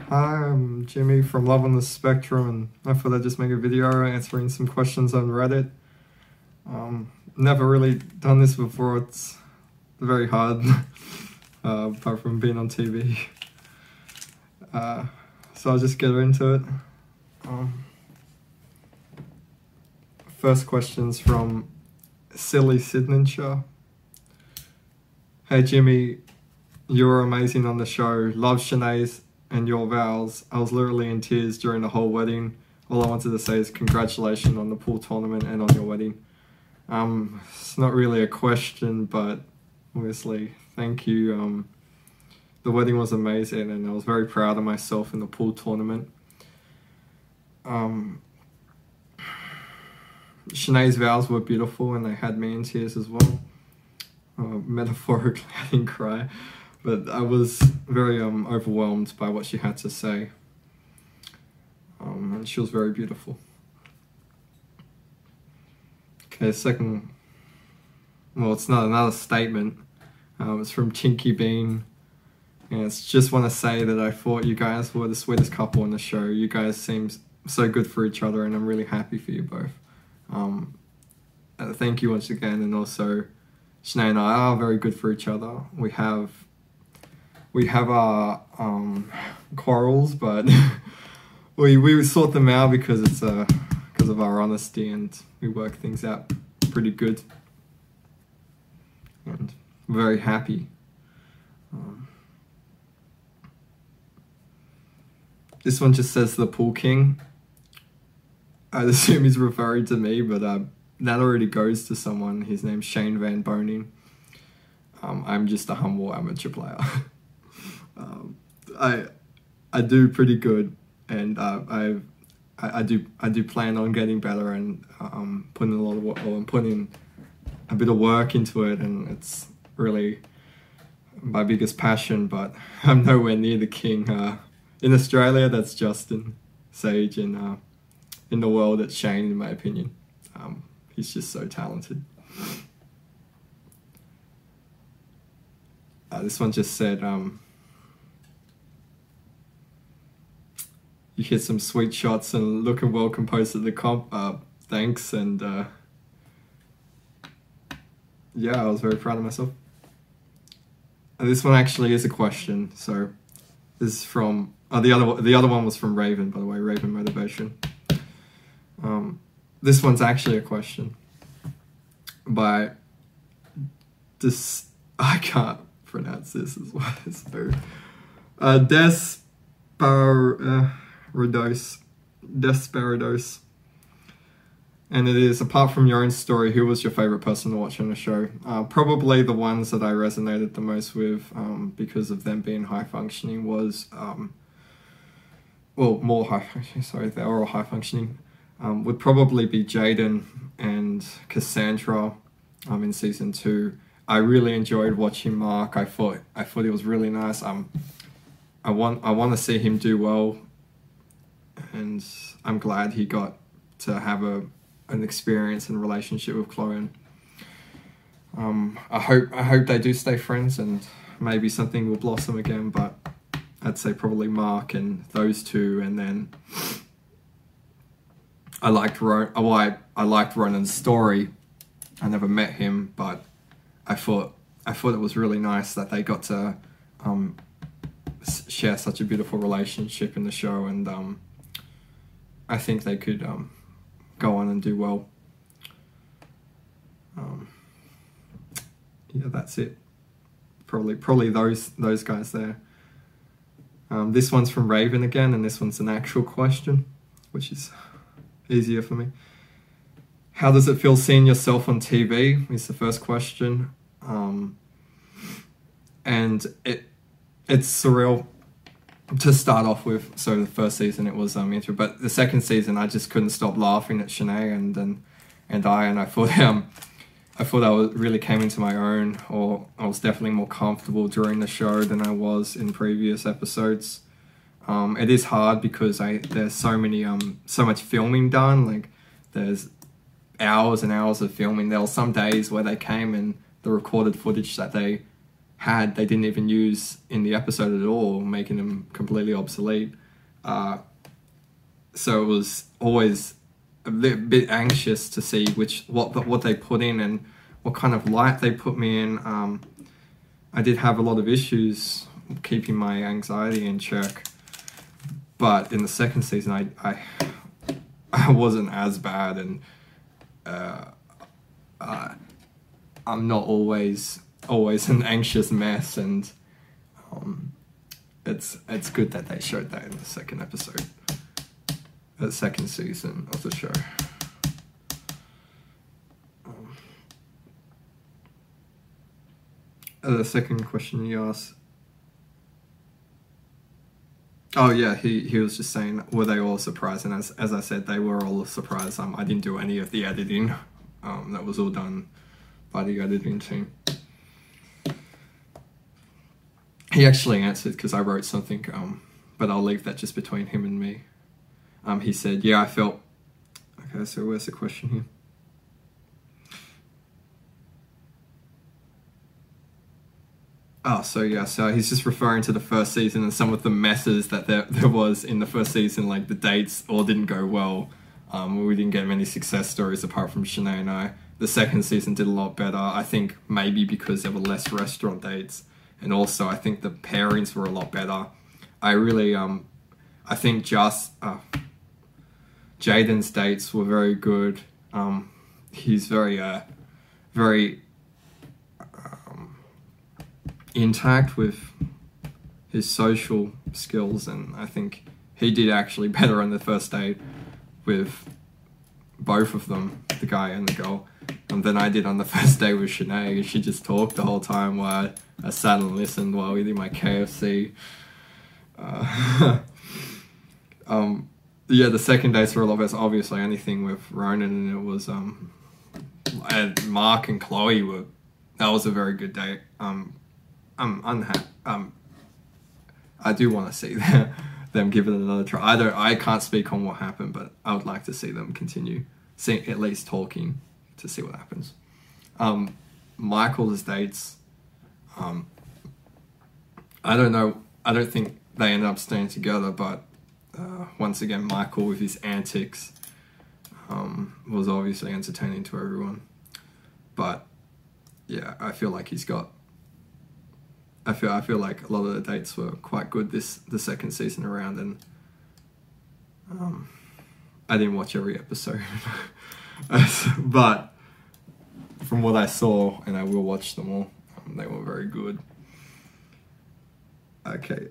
Hi, I'm Jimmy from Love on the Spectrum, and I thought I'd just make a video answering some questions on Reddit. Never really done this before, it's very hard, apart from being on TV. So I'll just get into it. First question's from Silly Sidnenshaw. Hey Jimmy, you were amazing on the show. Love Sinead's and your vows. I was literally in tears during the whole wedding. All I wanted to say is congratulations on the pool tournament and on your wedding. It's not really a question, but obviously thank you. The wedding was amazing and I was very proud of myself in the pool tournament. Sinead's vows were beautiful and they had me in tears as well. Metaphorically, I didn't cry, but I was very overwhelmed by what she had to say. And she was very beautiful. Okay, second, well, it's not another statement. It's from Chinky Bean. And it's just want to say that I thought you guys were the sweetest couple in the show. You guys seem so good for each other and I'm really happy for you both. Thank you once again, and also Sinead and I are very good for each other. We have our quarrels, but we sort them out because it's because of our honesty, and we work things out pretty good. And we're very happy. This one just says the Pool King. I'd assume he's referring to me, but that already goes to someone. His name's Shane Van Boning. I'm just a humble amateur player. I do pretty good, and I do plan on getting better and putting a lot of work, or putting a bit of work into it, and it's really my biggest passion. But I'm nowhere near the king. In Australia, that's Justin Sage, and in the world, it's Shane, in my opinion. He's just so talented. This one just said, you hit some sweet shots and looking well composed at the comp. Thanks, and yeah, I was very proud of myself. And this one actually is a question, so this is from, the other one was from Raven, by the way, Raven Motivation. This one's actually a question by this, I can't pronounce this as well as Desperados. And it is, apart from your own story, who was your favourite person to watch on the show? Probably the ones that I resonated the most with, because of them being high functioning, was, well, more high functioning, sorry, they were all high functioning. Would probably be Jaden and Cassandra in season 2. I really enjoyed watching Mark. I thought he was really nice. I want to see him do well, and I'm glad he got to have an experience and relationship with Chloe. I hope they do stay friends and maybe something will blossom again. But I'd say probably Mark and those two, and then I liked Ronan's story. I never met him, but I thought it was really nice that they got to share such a beautiful relationship in the show, and I think they could go on and do well. Yeah, that's it. Probably those guys there. This one's from Raven again, and this one's an actual question, which is easier for me. How does it feel seeing yourself on TV? Is the first question. And it's surreal to start off with. So the first season it was intro, but the second season I just couldn't stop laughing at Sinead and I thought I really came into my own, or I was definitely more comfortable during the show than I was in previous episodes. It is hard because there's so much filming done. Like there's hours and hours of filming. There were some days where they came and the recorded footage that they had, they didn't even use in the episode at all, making them completely obsolete. So it was always a bit anxious to see what they put in and what kind of light they put me in. I did have a lot of issues keeping my anxiety in check, but in the second season, I wasn't as bad, and I'm not always an anxious mess, and it's good that they showed that in the second episode, the second season of the show. The second question you asked. Oh yeah, he was just saying, were they all surprised? And as I said, they were all surprised. I didn't do any of the editing. That was all done by the editing team. He actually answered because I wrote something, but I'll leave that just between him and me. He said, yeah, I felt... Okay, so where's the question here? Oh, so yeah, so he's just referring to the first season and some of the messes that there was in the first season, like the dates all didn't go well. We didn't get many success stories apart from Shanae and I. The second season did a lot better, I think maybe because there were less restaurant dates, and also I think the pairings were a lot better. I really, I think just Jaden's dates were very good. He's very intact with his social skills, and I think he did actually better on the first date with both of them, the guy and the girl, than I did on the first date with Shanae. She just talked the whole time while I sat and listened while eating my KFC. Yeah, the second dates were a lot better. Obviously, anything with Ronan, and it was and Mark and Chloe were. That was a very good date. I'm unhappy. I do want to see them give it another try. I can't speak on what happened, but I would like to see them continue, at least talking, to see what happens. Michael's dates. I don't know. I don't think they ended up staying together, but once again, Michael with his antics was obviously entertaining to everyone. But yeah, I feel like he's got. I feel like a lot of the dates were quite good the second season around, and I didn't watch every episode, but from what I saw, and I will watch them all, they were very good. Okay.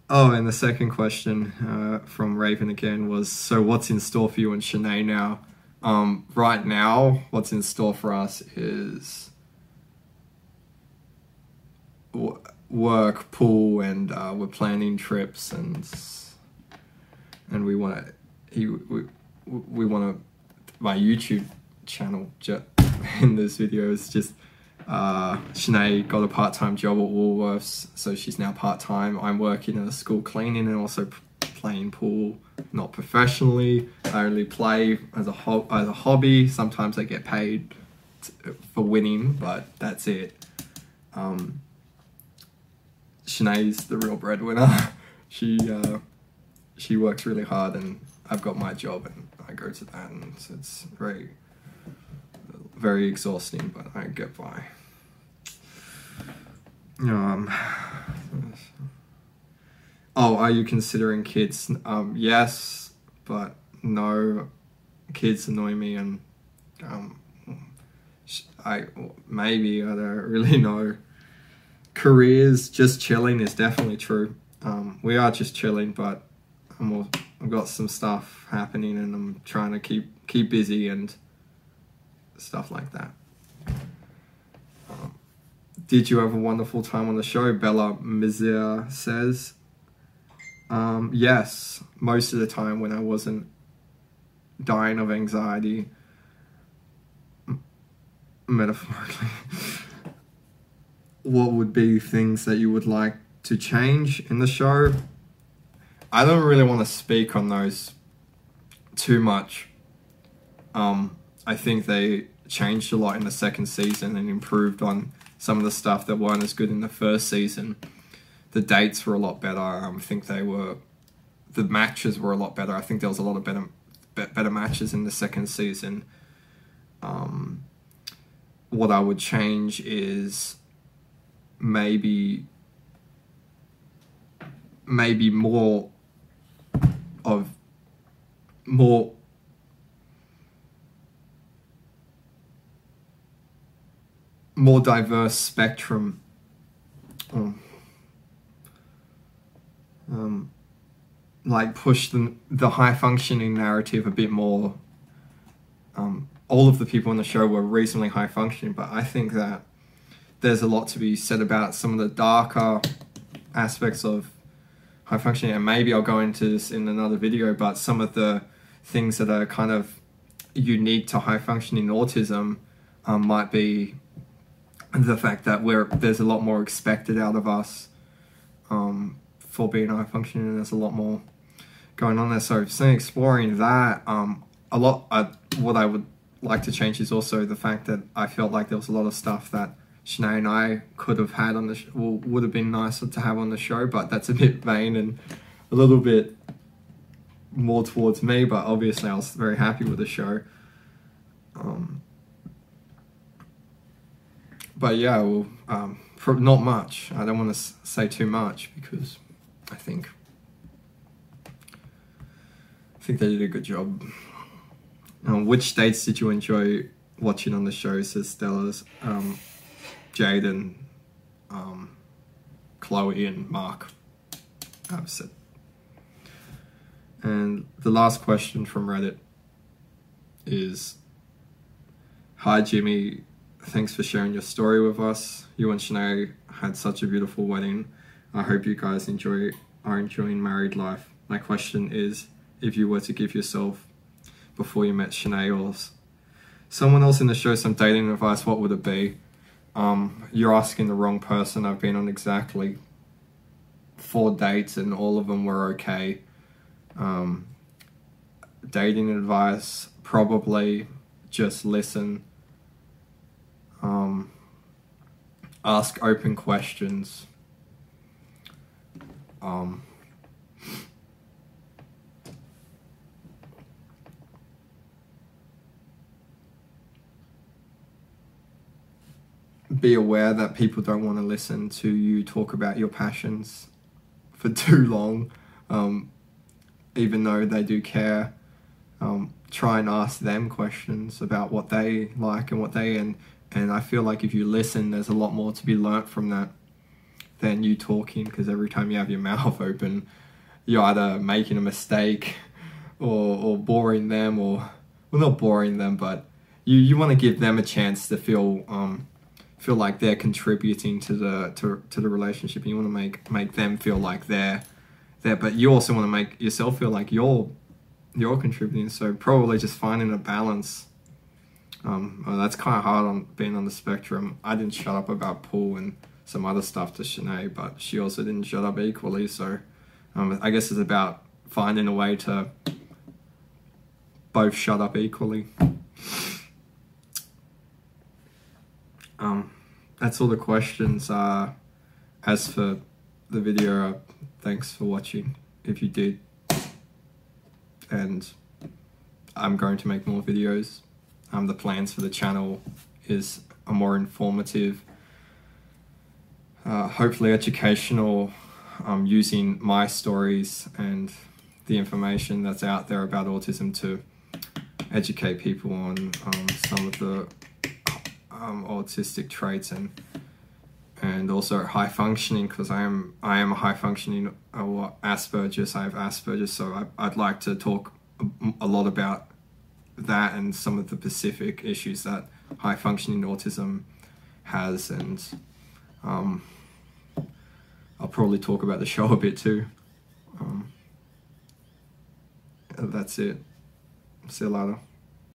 Oh, and the second question from Raven again was, so what's in store for you and Shanae now? Right now, what's in store for us is work, pool, and we're planning trips, and we want to my YouTube channel in this video is just Shanae got a part-time job at Woolworths, so she's now part-time. I'm working in a school cleaning and also playing pool, not professionally. I only play as a hobby. Sometimes I get paid for winning, but that's it. Shanae's the real breadwinner. She works really hard, and I've got my job, and I go to that, and it's very, very exhausting, but I get by. Oh, are you considering kids? Yes, but no, kids annoy me, and I don't really know. Careers, just chilling is definitely true. We are just chilling, but I've got some stuff happening, and I'm trying to keep busy and stuff like that. Did you have a wonderful time on the show? Bella Mizia says, yes, most of the time when I wasn't dying of anxiety, metaphorically. What would be things that you would like to change in the show? I don't really want to speak on those too much. I think they changed a lot in the second season and improved on some of the stuff that weren't as good in the first season. The dates were a lot better. I think the matches were a lot better. I think there was a lot of better matches in the second season. What I would change is maybe more diverse spectrum. Like push the high functioning narrative a bit more. All of the people on the show were reasonably high functioning, but I think that there's a lot to be said about some of the darker aspects of high functioning, and maybe I'll go into this in another video, but some of the things that are kind of unique to high functioning autism might be the fact that there's a lot more expected out of us for being high functioning, and there's a lot more going on there. So exploring that, what I would like to change is also the fact that I felt like there was a lot of stuff that Sinead and I could have had on the would have been nicer to have on the show, but that's a bit vain and a little bit more towards me, but obviously I was very happy with the show. But yeah, well, not much. I don't want to say too much because I think they did a good job. Which dates did you enjoy watching on the show, says Stella's? Jaden, Chloe and Mark, I've said. And the last question from Reddit is, hi Jimmy, thanks for sharing your story with us. You and Sinead had such a beautiful wedding. I hope you guys are enjoying married life. My question is, if you were to give yourself, before you met Sinead or someone else in the show, some dating advice, what would it be? You're asking the wrong person. I've been on exactly 4 dates and all of them were okay. Dating advice, probably just listen. Ask open questions. Be aware that people don't want to listen to you talk about your passions for too long, even though they do care. Try and ask them questions about what they like and and I feel like if you listen, there's a lot more to be learnt from that than you talking, because every time you have your mouth open, you're either making a mistake or boring them, or well, not boring them, but you want to give them a chance to feel like they're contributing to the relationship. You want to make them feel like they're there, but you also want to make yourself feel like you're contributing. So probably just finding a balance. That's kind of hard on being on the spectrum. I didn't shut up about Paul and some other stuff to Sinead, but she also didn't shut up equally. So I guess it's about finding a way to both shut up equally. That's all the questions. As for the video, thanks for watching if you did, and I'm going to make more videos. The plans for the channel is a more informative, hopefully educational, using my stories and the information that's out there about autism to educate people on some of the autistic traits and also high functioning, because I am a high functioning Asperger's. I have Asperger's, so I'd like to talk a lot about that and some of the specific issues that high functioning autism has, and I'll probably talk about the show a bit too. That's it. See you later.